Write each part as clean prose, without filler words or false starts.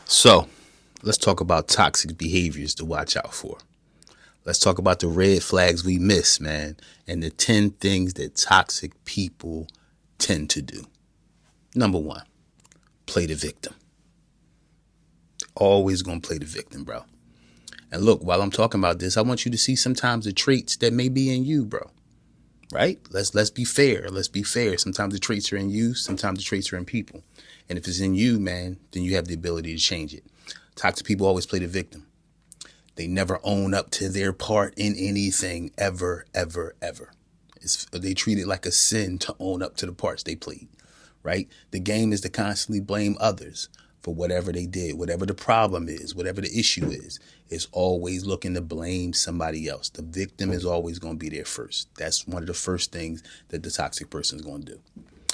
So let's talk about toxic behaviors to watch out for. Let's talk about the red flags we miss, man, and the 10 things that toxic people tend to do. Number one, play the victim. Always gonna play the victim, bro. And look, while I'm talking about this, I want you to see sometimes the traits that may be in you, bro. Right? Let's be fair. Let's be fair. Sometimes the traits are in you, sometimes the traits are in people. And if it's in you, man, then you have the ability to change it. Toxic people always play the victim. They never own up to their part in anything ever, ever, ever. They treat it like a sin to own up to the parts they played, right? The game is to constantly blame others for whatever they did, whatever the problem is, whatever the issue is. It's always looking to blame somebody else. The victim is always going to be there first. That's one of the first things that the toxic person is going to do.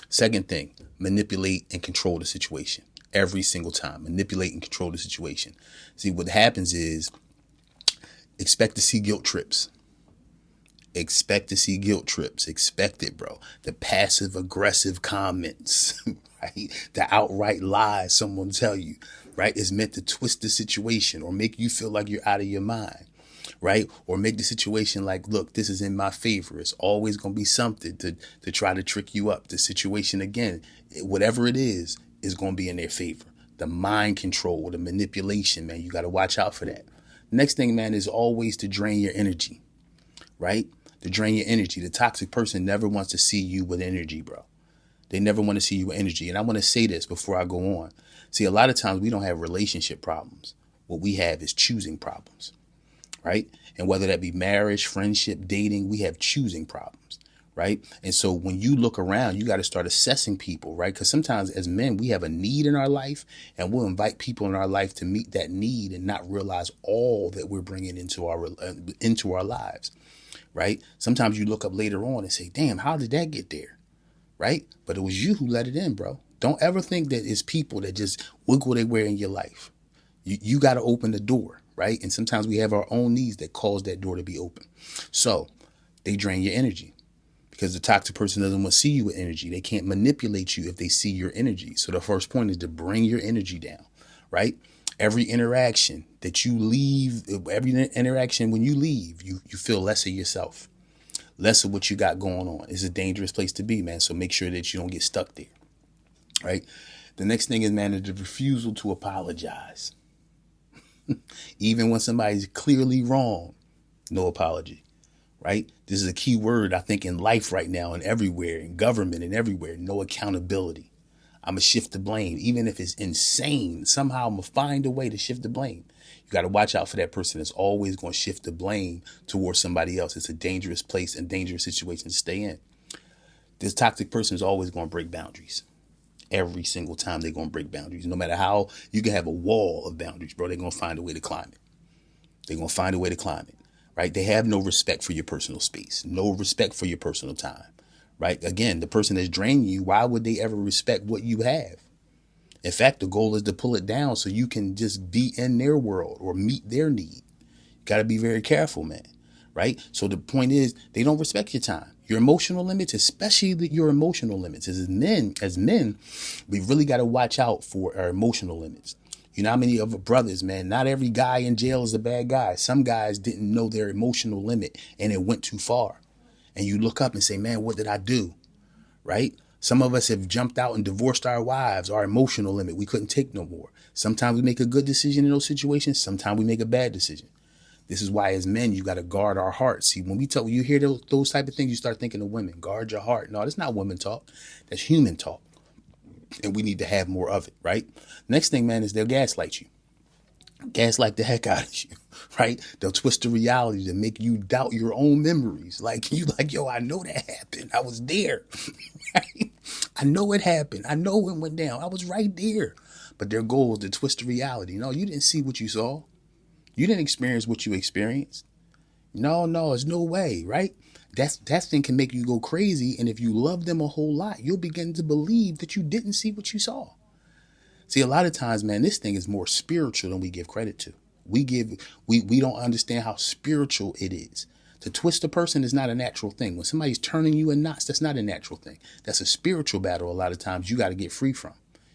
Second thing, manipulate and control the situation. Every single time, manipulate and control the situation. See, what happens is expect to see guilt trips. Expect to see guilt trips. Expect it, bro. The passive aggressive comments, right? The outright lies someone tell you, right? Is meant to twist the situation or make you feel like you're out of your mind, right? Or make the situation like, look, this is in my favor. It's always going to be something to try to trick you up. The situation, again, whatever it is going to be in their favor. The mind control, the manipulation, man, you got to watch out for that. Next thing, man, is always to drain your energy, right? To drain your energy. The toxic person never wants to see you with energy, bro. They never want to see you with energy. And I want to say this before I go on. See, a lot of times we don't have relationship problems. What we have is choosing problems, right? And whether that be marriage, friendship, dating, we have choosing problems, right? And so when you look around, you got to start assessing people, right? Because sometimes as men, we have a need in our life and we'll invite people in our life to meet that need and not realize all that we're bringing into our lives. Right? Sometimes you look up later on and say, damn, how did that get there? Right? But it was you who let it in, bro. Don't ever think that it's people that just wiggle their way in your life. You got to open the door, right? And sometimes we have our own needs that cause that door to be open. So they drain your energy because the toxic person doesn't want to see you with energy. They can't manipulate you if they see your energy. So the first point is to bring your energy down, right? Every interaction that you leave, every interaction when you leave, you feel less of yourself, less of what you got going on. It's a dangerous place to be, man. So make sure that you don't get stuck there, right? The next thing is, man, is the refusal to apologize. Even when somebody's clearly wrong, no apology, right? This is a key word, I think, in life right now and everywhere, in government and everywhere, no accountability. I'm going to shift the blame. Even if it's insane, somehow I'm going to find a way to shift the blame. You got to watch out for that person that's always going to shift the blame towards somebody else. It's a dangerous place and dangerous situation to stay in. This toxic person is always going to break boundaries. Every single time they're going to break boundaries. No matter how, you can have a wall of boundaries, bro. They're going to find a way to climb it. They're going to find a way to climb it, right? They have no respect for your personal space, no respect for your personal time. Right? Again, the person that's draining you, why would they ever respect what you have? In fact, the goal is to pull it down so you can just be in their world or meet their need. You got to be very careful, man. Right? So the point is, they don't respect your time, your emotional limits, especially your emotional limits. As men, we really got to watch out for our emotional limits. You know how many of our brothers, man, not every guy in jail is a bad guy. Some guys didn't know their emotional limit and it went too far. And you look up and say, man, what did I do? Right? Some of us have jumped out and divorced our wives, our emotional limit. We couldn't take no more. Sometimes we make a good decision in those situations. Sometimes we make a bad decision. This is why as men, you got to guard our hearts. See, when you hear those type of things, you start thinking of women. Guard your heart. No, that's not women talk. That's human talk. And we need to have more of it, right? Next thing, man, is they'll gaslight you. Gaslight the heck out of you, right? They'll twist the reality to make you doubt your own memories. Like yo, I know that happened. I was there. Right? I know it happened. I know it went down. I was right there. But their goal is to twist the reality. No, you didn't see what you saw. You didn't experience what you experienced. No, there's no way, right? That thing can make you go crazy. And if you love them a whole lot, you'll begin to believe that you didn't see what you saw. See, a lot of times, man, this thing is more spiritual than we give credit to. We don't understand how spiritual it is. To twist a person is not a natural thing. When somebody's turning you in knots, that's not a natural thing. That's a spiritual battle a lot of times you got to get free from.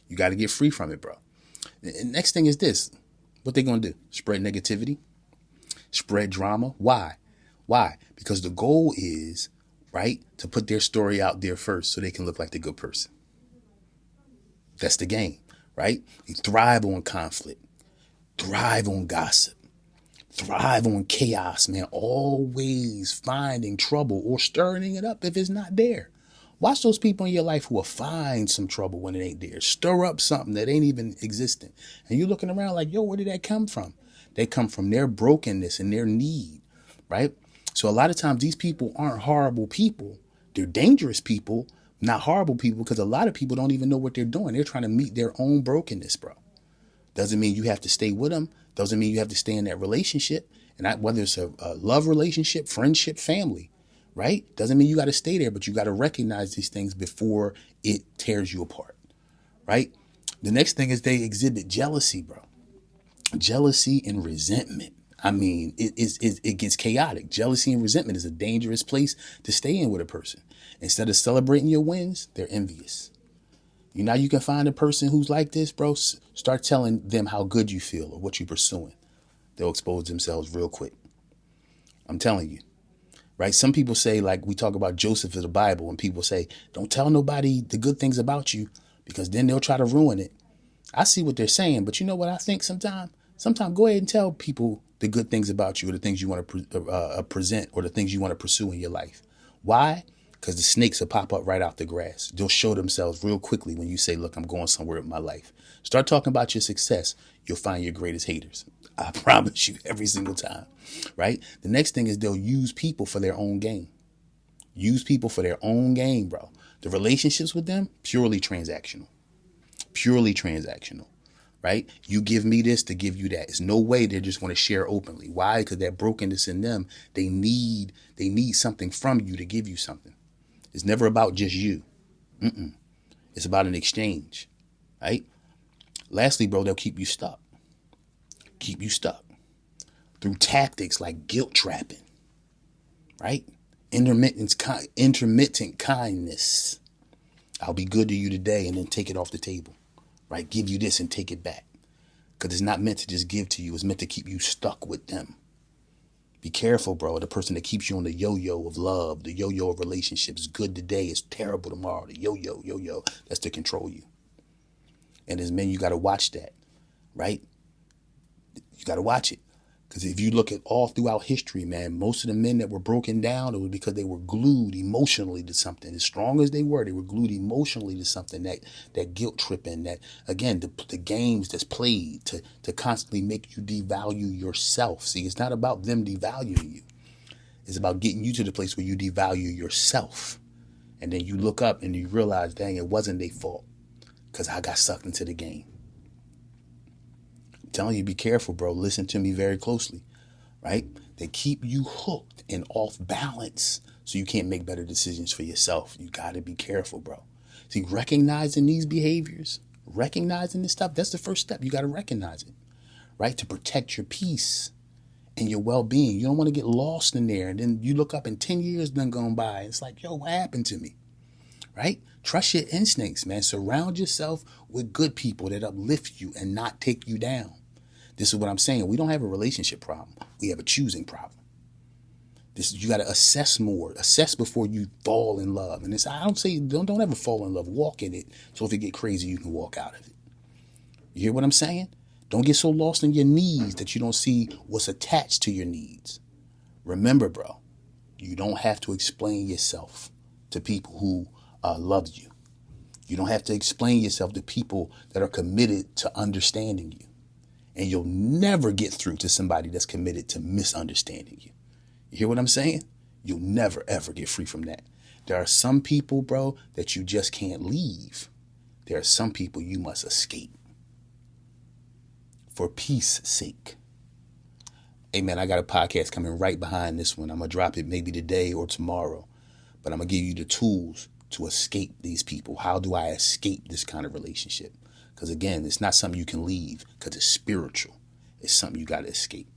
You got to get free from it, bro. And next thing is this. What they going to do? Spread negativity, spread drama. Why? Why? Because the goal is, right, to put their story out there first so they can look like the good person. That's the game, right? You thrive on conflict, thrive on gossip, thrive on chaos, man. Always finding trouble or stirring it up if it's not there. Watch those people in your life who will find some trouble when it ain't there. Stir up something that ain't even existing. And you're looking around like, yo, where did that come from? They come from their brokenness and their need, right? So a lot of times these people aren't horrible people. They're dangerous people, not horrible people, because a lot of people don't even know what they're doing. They're trying to meet their own brokenness, bro. Doesn't mean you have to stay with them. Doesn't mean you have to stay in that relationship. And whether it's a love relationship, friendship, family, right? Doesn't mean you got to stay there, but you got to recognize these things before it tears you apart, right? The next thing is they exhibit jealousy, bro. Jealousy and resentment. I mean, it gets chaotic. Jealousy and resentment is a dangerous place to stay in with a person. Instead of celebrating your wins, they're envious. You can find a person who's like this, bro. Start telling them how good you feel or what you're pursuing. They'll expose themselves real quick. I'm telling you, right? Some people say, like we talk about Joseph in the Bible, and people say, don't tell nobody the good things about you because then they'll try to ruin it. I see what they're saying, but you know what I think sometimes? Sometimes go ahead and tell people the good things about you or the things you want to present or the things you want to pursue in your life. Why? Because the snakes will pop up right out the grass. They'll show themselves real quickly when you say, look, I'm going somewhere in my life. Start talking about your success. You'll find your greatest haters. I promise you, every single time, right? The next thing is they'll use people for their own gain. Use people for their own gain, bro. The relationships with them, purely transactional. Purely transactional, right? You give me this to give you that. It's no way they're just going to share openly. Why? Because that brokenness in them, they need something from you to give you something. It's never about just you. It's about an exchange, right? Lastly, bro, they'll keep you stuck. Keep you stuck through tactics like guilt trapping, right? Intermittent kindness. I'll be good to you today and then take it off the table, right? Give you this and take it back. Because it's not meant to just give to you. It's meant to keep you stuck with them. Be careful, bro. The person that keeps you on the yo-yo of love, the yo-yo of relationships. Good today is terrible tomorrow. The yo-yo. That's to control you. And as men, you got to watch that, right? You got to watch it. Because if you look at all throughout history, man, most of the men that were broken down, it was because they were glued emotionally to something. As strong as they were glued emotionally to something, that guilt tripping, that, again, the games that's played to constantly make you devalue yourself. See, it's not about them devaluing you. It's about getting you to the place where you devalue yourself. And then you look up and you realize, dang, it wasn't their fault because I got sucked into the game. Telling you, be careful, bro. Listen to me very closely, right? They keep you hooked and off balance so you can't make better decisions for yourself. You got to be careful, bro. See, recognizing these behaviors, recognizing this stuff, that's the first step. You got to recognize it, right? To protect your peace and your well-being. You don't want to get lost in there. And then you look up and 10 years done gone by. And it's like, yo, what happened to me? Right? Trust your instincts, man. Surround yourself with good people that uplift you and not take you down. This is what I'm saying. We don't have a relationship problem. We have a choosing problem. You got to assess more. Assess before you fall in love. And I don't say don't ever fall in love. Walk in it. So if it get crazy, you can walk out of it. You hear what I'm saying? Don't get so lost in your needs that you don't see what's attached to your needs. Remember, bro, you don't have to explain yourself to people who love you. You don't have to explain yourself to people that are committed to understanding you. And you'll never get through to somebody that's committed to misunderstanding you. You hear what I'm saying? You'll never, ever get free from that. There are some people, bro, that you just can't leave. There are some people you must escape. For peace sake. Hey, man, I got a podcast coming right behind this one. I'm going to drop it maybe today or tomorrow. But I'm going to give you the tools to escape these people. How do I escape this kind of relationship? Because, again, it's not something you can leave because it's spiritual. It's something you got to escape.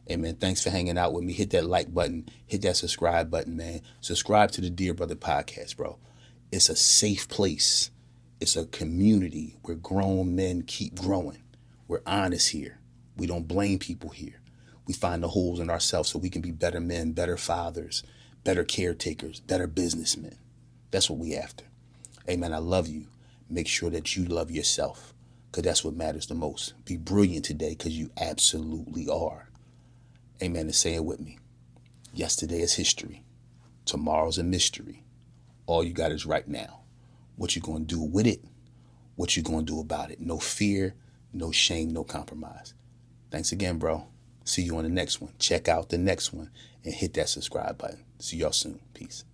Hey, man, thanks for hanging out with me. Hit that like button. Hit that subscribe button, man. Subscribe to the Dear Brother podcast, bro. It's a safe place. It's a community where grown men keep growing. We're honest here. We don't blame people here. We find the holes in ourselves so we can be better men, better fathers, better caretakers, better businessmen. That's what we after. Amen. I love you. Make sure that you love yourself, because that's what matters the most. Be brilliant today, because you absolutely are. Amen. And say it with me. Yesterday is history. Tomorrow's a mystery. All you got is right now. What you going to do with it? What you going to do about it? No fear, no shame, no compromise. Thanks again, bro. See you on the next one. Check out the next one and hit that subscribe button. See y'all soon. Peace.